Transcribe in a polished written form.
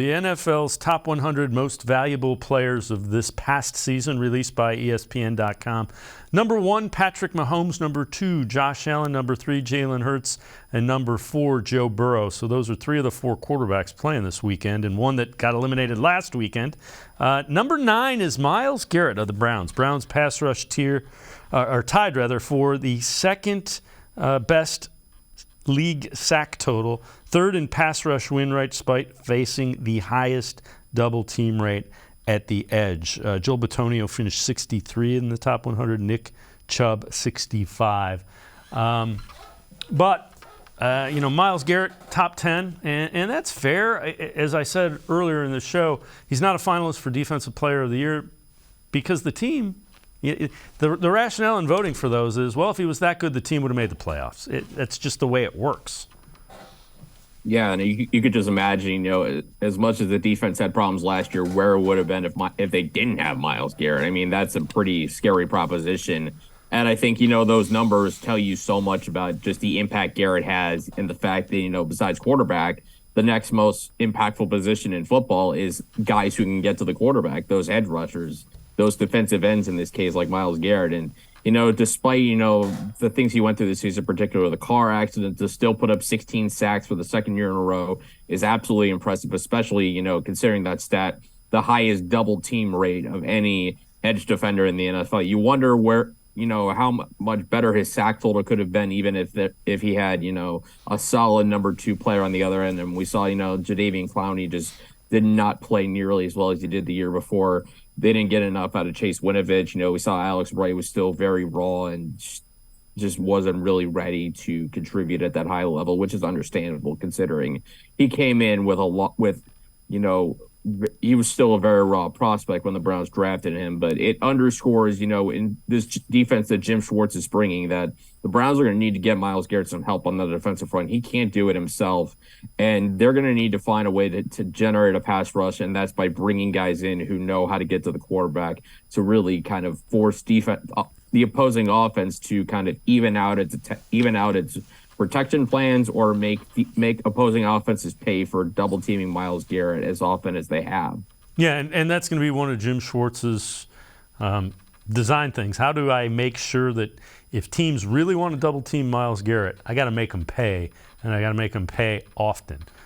The NFL's top 100 most valuable players of this past season, released by ESPN.com. Number 1, Patrick Mahomes. Number 2, Josh Allen. Number 3, Jalen Hurts. And number 4, Joe Burrow. So those are 3 of the 4 quarterbacks playing this weekend, and one that got eliminated last weekend. Number 9 is Myles Garrett of the Browns. Browns pass rush tied for the second best league sack total, 3rd in pass rush win rate, despite facing the highest double team rate at the edge. Joel Bitonio finished 63 in the top 100, Nick Chubb 65. But Myles Garrett, top 10, and that's fair. As I said earlier in the show, he's not a finalist for Defensive Player of the Year because the team, the rationale in voting for those is, well, if he was that good, the team would have made the playoffs. That's just the way it works. Yeah, and you could just imagine, as much as the defense had problems last year, where it would have been if they didn't have Myles Garrett. I mean, that's a pretty scary proposition. And I think, those numbers tell you so much about just the impact Garrett has, and the fact that, besides quarterback, the next most impactful position in football is guys who can get to the quarterback, those edge rushers, those defensive ends in this case, like Myles Garrett. And, despite, the things he went through this season, particularly the car accident, to still put up 16 sacks for the second year in a row is absolutely impressive, especially, considering that stat, the highest double team rate of any edge defender in the NFL. You wonder where, how much better his sack total could have been, even if he had, a solid number 2 player on the other end. And we saw, Jadeveon Clowney just did not play nearly as well as he did the year before. They didn't get enough out of Chase Winovich. We saw Alex Wright was still very raw and just wasn't really ready to contribute at that high level, which is understandable considering he came in with he was still a very raw prospect when the Browns drafted him. But it underscores, in this defense that Jim Schwartz is bringing, that the Browns are going to need to get Myles Garrett some help on the defensive front. He can't do it himself, and they're going to need to find a way to generate a pass rush, and that's by bringing guys in who know how to get to the quarterback to really kind of force the opposing offense to kind of even out its protection plans, or make opposing offenses pay for double teaming Myles Garrett as often as they have. Yeah, and that's going to be one of Jim Schwartz's design things. How do I make sure that if teams really want to double team Myles Garrett, I got to make them pay, and I got to make them pay often.